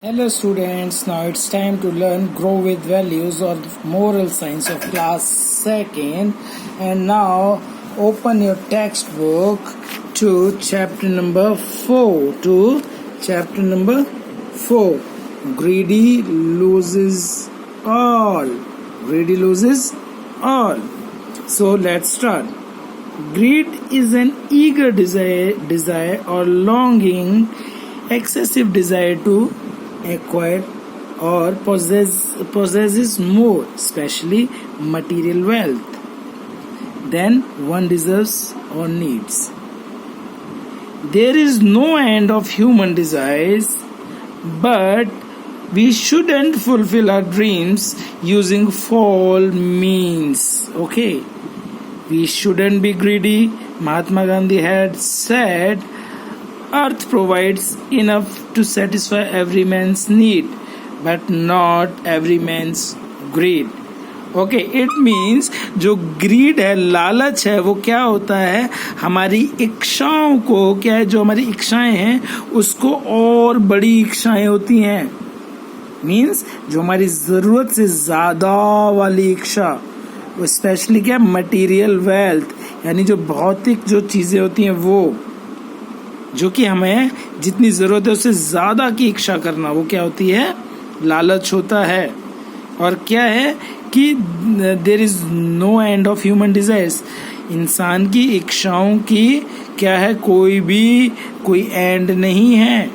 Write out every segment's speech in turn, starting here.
Hello students, now it's time to learn Grow with Values or Moral Science of class 2nd. And now open your textbook to chapter number 4. Greedy loses all. Greedy loses all. So let's start. Greed is an eager desire or longing, excessive desire to acquire or possesses more, especially material wealth, than one deserves or needs. There is no end of human desires, but we shouldn't fulfill our dreams using foul means. Okay, we shouldn't be greedy. Mahatma Gandhi had said, Earth provides enough to satisfy every man's need, but not every man's greed. Okay, it means जो greed है, लालच है, वो क्या होता है, हमारी इच्छाओं को, क्या है, जो हमारी इच्छाएं हैं उसको और बड़ी इच्छाएं होती हैं. मीन्स जो हमारी जरूरत से ज्यादा वाली इच्छा, वो स्पेशली क्या, मटेरियल वेल्थ, यानी जो भौतिक जो चीजें होती हैं, वो जो कि हमें जितनी जरूरत है उससे ज्यादा की इच्छा करना, वो क्या होती है, लालच होता है. और क्या है कि there is no end of human desires. इंसान की इच्छाओं की क्या है, कोई एंड नहीं है.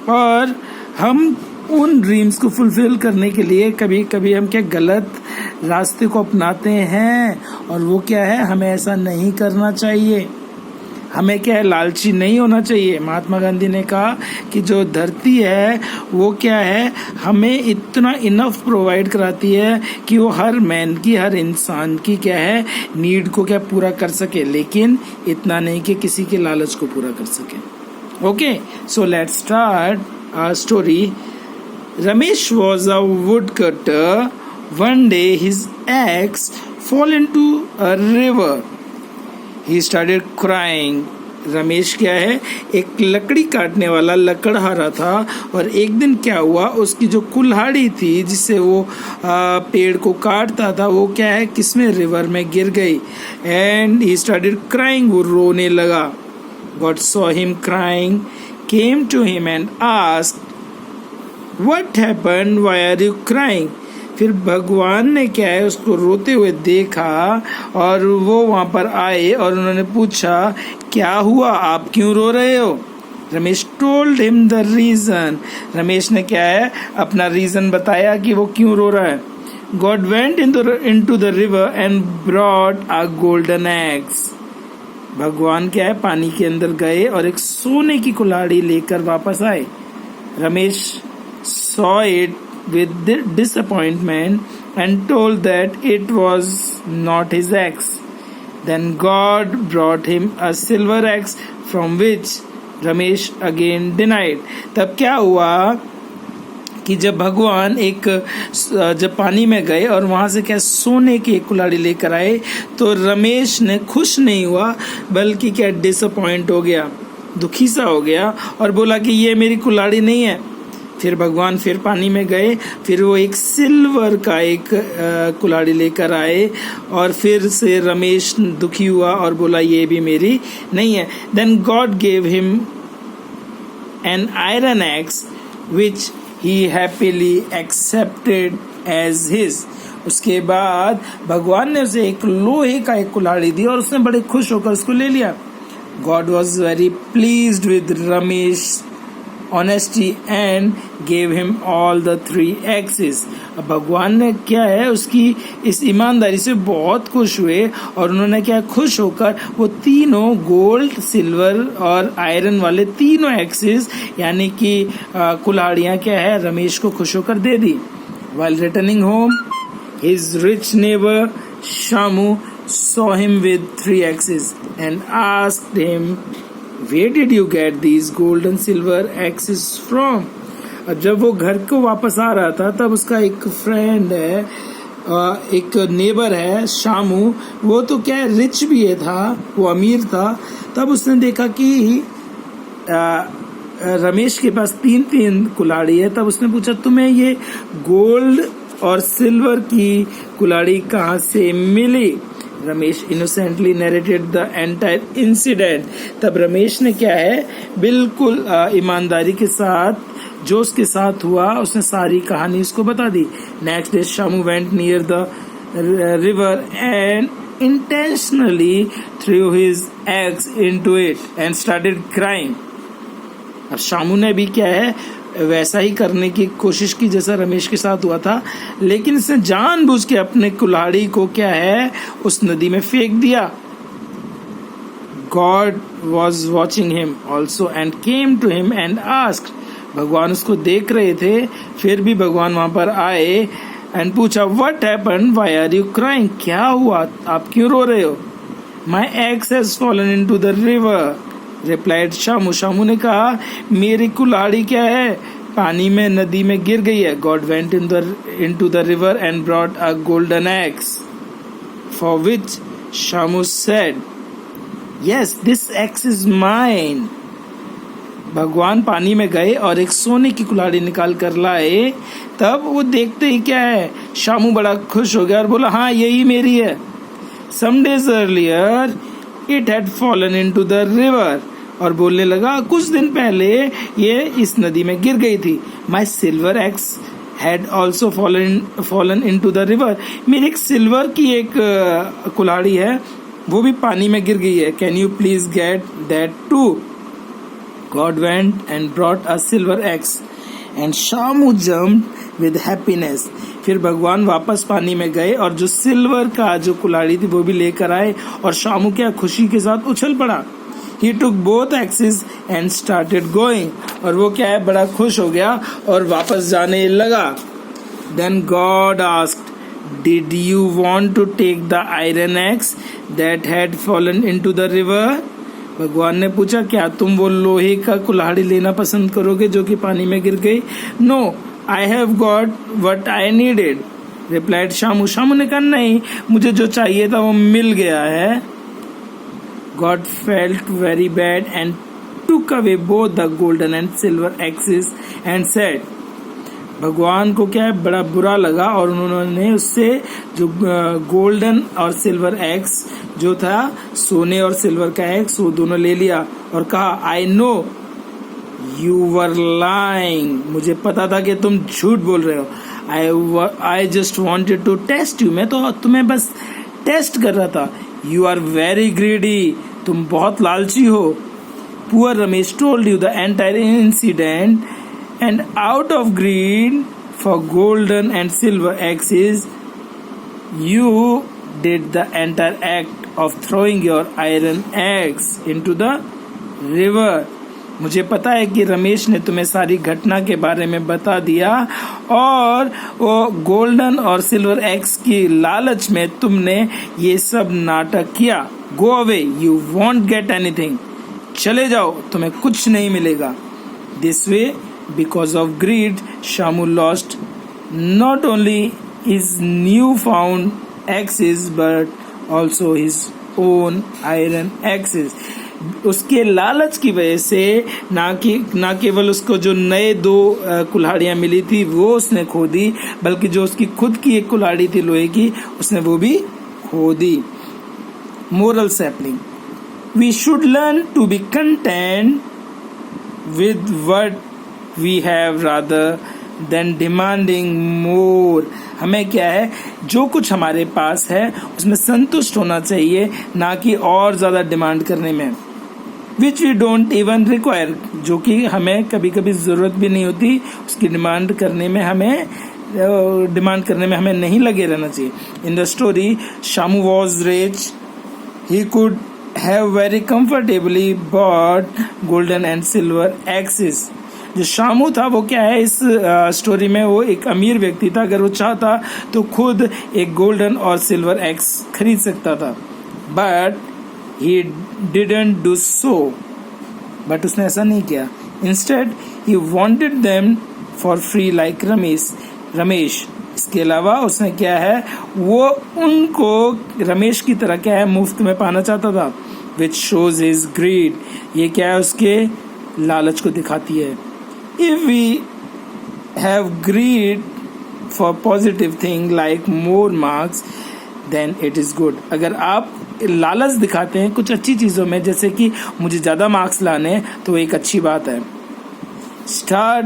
और हम उन ड्रीम्स को फुलफिल करने के लिए कभी कभी हम क्या गलत रास्ते को अपनाते हैं, और वो क्या है, हमें ऐसा नहीं करना चाहिए. हमें क्या है, लालची नहीं होना चाहिए. महात्मा गांधी ने कहा कि जो धरती है वो क्या है, हमें इतना इनफ प्रोवाइड कराती है कि वो हर इंसान की क्या है, नीड को क्या पूरा कर सके, लेकिन इतना नहीं कि किसी के लालच को पूरा कर सके. Okay, so let's start our story. Ramesh was a wood cutter. One day his axe fall into a river. He started crying. Ramesh क्या है, एक लकड़ी काटने वाला लकड़हारा था, और एक दिन क्या हुआ, उसकी जो कुल्हाड़ी थी जिससे वो पेड़ को काटता था, वो क्या है, किसमें, रिवर में गिर गई. And he started crying. वो रोने लगा. God saw him crying, came to him and asked, What happened? Why are you crying? फिर भगवान ने क्या है, उसको रोते हुए देखा, और वो वहां पर आए और उन्होंने पूछा, क्या हुआ, आप क्यों रो रहे हो. Ramesh told him the reason. Ramesh ने क्या है, अपना रीजन बताया कि वो क्यों रो रहा है. God went into the river and brought a golden eggs. भगवान क्या है, पानी के अंदर गए और एक सोने की कुल्हाड़ी लेकर वापस आए. Ramesh saw it with disappointment and told that it was not his axe. Then God brought him a silver axe, from which Ramesh again denied. तब क्या हुआ कि जब भगवान जब पानी में गए और वहां से क्या सोने की एक कुल्हाड़ी लेकर आए, तो रमेश ने खुश नहीं हुआ, बल्कि क्या डिसअपॉइंट हो गया, दुखी सा हो गया, और बोला कि ये मेरी कुल्हाड़ी नहीं है. फिर भगवान फिर पानी में गए, फिर वो एक सिल्वर का एक कुल्हाड़ी लेकर आए, और फिर से रमेश दुखी हुआ और बोला ये भी मेरी नहीं है. Then God gave him an iron axe which he happily accepted as his. उसके बाद भगवान ने उसे एक लोहे का एक कुल्हाड़ी दी और उसने बड़े खुश होकर उसको ले लिया. God was very pleased with Ramesh honesty and gave him all the 3 axes. अब भगवान ने क्या है, उसकी इस ईमानदारी से बहुत खुश हुए, और उन्होंने क्या खुश होकर वो तीनों गोल्ड, सिल्वर और आयरन वाले तीनों एक्सेस, यानी कि कुल्हाड़ियां क्या है, रमेश को खुश होकर दे दी. While returning home, his rich neighbor Shamu saw him with 3 axes and asked him, Where did you get these gold and silver axes from? जब वो घर को वापस आ रहा था, तब उसका एक फ्रेंड है, एक नेबर है शामू, वो तो क्या रिच भी है था, वो अमीर था. तब उसने देखा कि रमेश के पास 3 कुल्हाड़ी है, तब उसने पूछा तुम्हें ये गोल्ड और सिल्वर की कुल्हाड़ी कहाँ से मिली? Ramesh innocently narrated the entire incident. तब रमेश ने क्या है, बिल्कुल ईमानदारी के साथ जो उसके साथ हुआ उसने सारी कहानी उसको बता दी। Next day Shamu went near the river and intentionally threw his eggs into it and started crying। अब शामू ने भी क्या है वैसा ही करने की कोशिश की जैसा रमेश के साथ हुआ था, लेकिन इसने जानबूझ के अपने कुल्हाड़ी को क्या है उस नदी में फेंक दिया। God was watching him also and came to him and asked। भगवान उसको देख रहे थे, फिर भी भगवान वहां पर आए एंड पूछा what happened, why are you crying, क्या हुआ, आप क्यों रो रहे हो? My axe has fallen into the river, replied Shamu. Shamu ने कहा मेरी कुल्हाड़ी क्या है पानी में, नदी में गिर गई है। God went into the river and brought a golden eggs for which Shamu said yes this eggs is mine. भगवान पानी में गए और एक सोने की कुल्हाड़ी निकाल कर लाए। तब वो देखते ही क्या है शामू बड़ा खुश हो गया और बोला हाँ यही मेरी है। Some days earlier it had fallen into the river, और बोलने लगा कुछ दिन पहले ये इस नदी में गिर गई थी। My silver axe had also fallen into the river, मेरी एक सिल्वर की एक कुल्हाड़ी है वो भी पानी में गिर गई है। Can you please get that to? God went and brought a silver axe and Shamu jumped with happiness। फिर भगवान वापस पानी में गए और जो सिल्वर का जो कुल्हाड़ी थी वो भी लेकर आए और शामू क्या खुशी के साथ उछल पड़ा। He took both axes and started going, और वो क्या है बड़ा खुश हो गया और वापस जाने लगा। Then God asked, Did you want to take the iron axe that had fallen into the river? भगवान ने पूछा क्या तुम वो लोहे का कुल्हाड़ी लेना पसंद करोगे जो कि पानी में गिर गई? No, I have got what I needed, replied Shamu. Shamu ने कहा नहीं, मुझे जो चाहिए था वो मिल गया है। God felt very bad and took away both the golden and silver axes and said. भगवान को क्या है बड़ा बुरा लगा और उन्होंने उससे जो गोल्डन और सिल्वर एक्स जो था सोने और सिल्वर का एक्स वो दोनों ले लिया और कहा I know you were lying, मुझे पता था कि तुम झूठ बोल रहे हो। I just wanted to test you, मैं तो तुम्हें बस टेस्ट कर रहा था। यू आर वेरी ग्रीडी, तुम बहुत लालची हो। Poor Ramesh told you the entire incident and out of greed for golden and silver axes you did the entire act of throwing your iron axe into the river। मुझे पता है कि रमेश ने तुम्हें सारी घटना के बारे में बता दिया और वो गोल्डन और सिल्वर एक्स की लालच में तुमने ये सब नाटक किया। Go away, you want get anything, चले जाओ, तुम्हें कुछ नहीं मिलेगा। This way because of greed Shamu lost not only his newfound axes but also his own iron axes। उसके लालच की वजह से ना केवल उसको जो नए 2 कुल्हाड़ियां मिली थी वो उसने खो दी, बल्कि जो उसकी खुद की एक कुल्हाड़ी थी लोहे की उसने वो भी खो दी। Moral sapling, we should learn to be content with what we have rather than demanding more। हमें क्या है जो कुछ हमारे पास है उसमें संतुष्ट होना चाहिए, ना कि और ज्यादा डिमांड करने में। which we don't even require, जो कि हमें कभी कभी जरूरत भी नहीं होती, उसकी डिमांड करने में हमें नहीं लगे रहना चाहिए। In the story Shamu was rich, he could have very comfortably bought golden and silver axes। जो शामू था वो क्या है इस स्टोरी में वो एक अमीर व्यक्ति था, अगर वो चाहता तो खुद एक गोल्डन और सिल्वर एक्स खरीद सकता था। But he didn't do so, but उसने ऐसा नहीं किया। Instead he wanted them for free like Ramesh. इसके अलावा उसने क्या है वो उनको रमेश की तरह क्या है मुफ्त में पाना चाहता था। विच शोज हिज ग्रीड, ये क्या है उसके लालच को दिखाती है. If we have greed for positive thing like more marks, then it is good. अगर आप लालच दिखाते हैं कुछ अच्छी चीज़ों में, जैसे कि मुझे ज़्यादा मार्क्स लाने हैं, तो एक अच्छी बात है. Start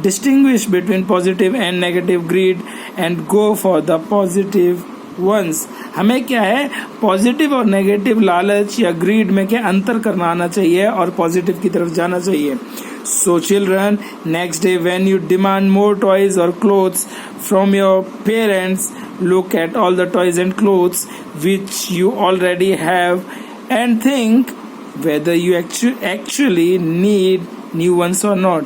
distinguish between positive and negative greed and go for the positive ones. हमें क्या है, पॉजिटिव और नेगेटिव लालच या ग्रीड में क्या अंतर करना आना चाहिए और पॉजिटिव की तरफ जाना चाहिए. So children, next day when you demand more toys or clothes from your parents, look at all the toys and clothes which you already have and think whether you actually need new ones or not.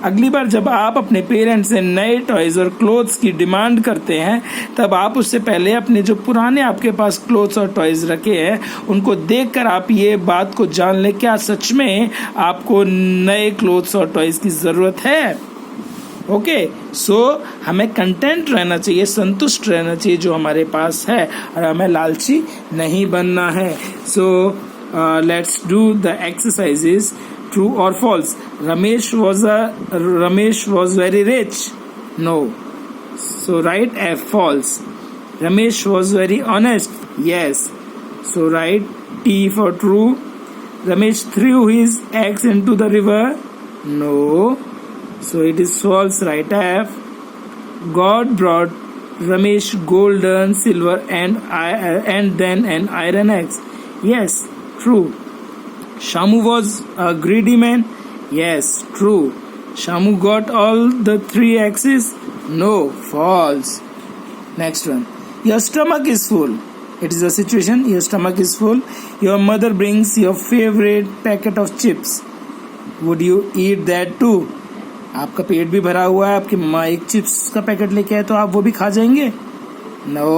अगली बार जब आप अपने parents से नए toys और clothes की demand करते हैं, तब आप उससे पहले अपने जो पुराने आपके पास क्लोथ्स और टॉयज रखे हैं उनको देखकर आप ये बात को जान लें क्या सच में आपको नए क्लोथ्स और टॉयज की ज़रूरत है. ओके, सो हमें कंटेंट रहना चाहिए, संतुष्ट रहना चाहिए जो हमारे पास है, और हमें लालची नहीं बनना है. So let's do the exercises. True or false? Ramesh was very rich. No. So write F. False. Ramesh was very honest. Yes. So write T for true. Ramesh threw his axe into the river. No. So it is false. Write F. God brought Ramesh golden, silver and then an iron axe. Yes. True. Shamu was a greedy man. Yes, true. Shamu got all the 3 axes. No, false. Next one. Your stomach is full. It is a situation. Your stomach is full. Your mother brings your favorite packet of chips. Would you eat that too? आपका पेट भी भरा हुआ है, आपकी माँ एक chips का packet लेके आए, तो आप वो भी खा जाएंगे? No.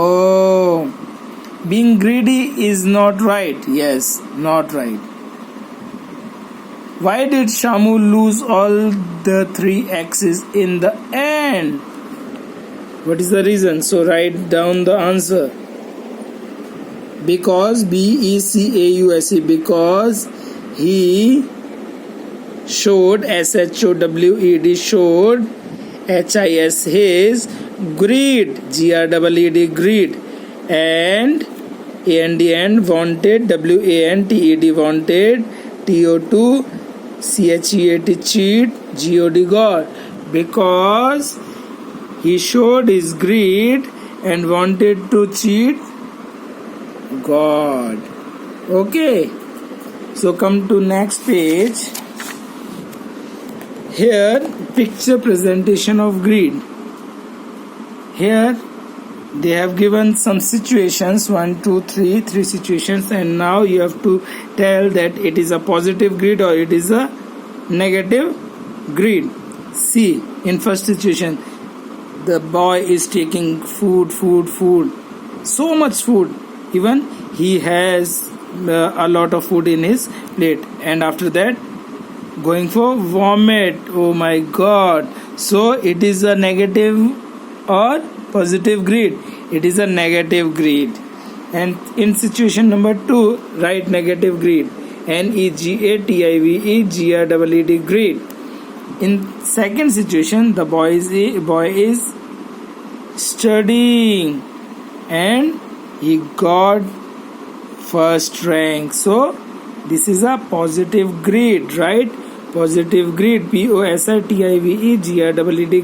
Being greedy is not right. Yes, not right. Why did Shamu lose all the 3 axes in the end? What is the reason? So write down the answer. Because BECAUSE, because he showed SHOWED, showed HIS, his greed, GREED, greed, and AND wanted, WANTED, wanted, TO2 CHEAT, cheat, GOD, God. Because he showed his greed and wanted to cheat God. Okay. So come to next page. Here, picture presentation of greed. Here they have given some situations, 1, 2, 3 situations, and now you have to tell that it is a positive greed or it is a negative greed. See, in first situation, the boy is taking food, so much food, even he has a lot of food in his plate, and after that going for vomit. Oh my God. So it is a negative or positive greed? It is a negative greed. And in situation number 2, write negative greed. NEGATIVE GREED, greed. In second situation, the boy is studying and he got first rank. So this is a positive greed, right? Positive greed, POSITIVE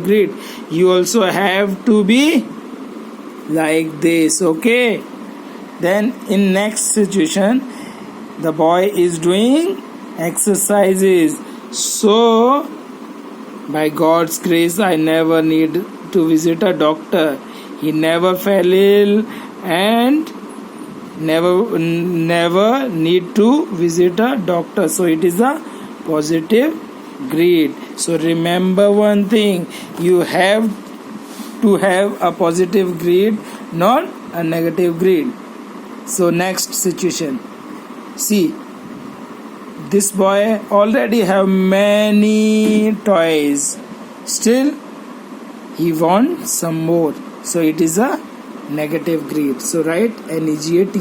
greed. You also have to be like this. Okay, then in next situation, the boy is doing exercises. So by God's grace, I never need to visit a doctor. He never fell ill and never need to visit a doctor. So it is a positive greed. So remember one thing, you have to have a positive greed, not a negative greed. So next situation, see, this boy already have many toys, still he wants some more. So it is a negative greed. So write NEGATIVE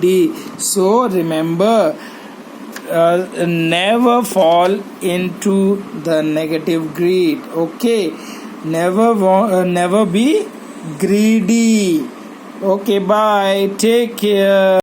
GREED. So remember, never fall into the negative greed. Okay, never be greedy. Okay, bye, take care.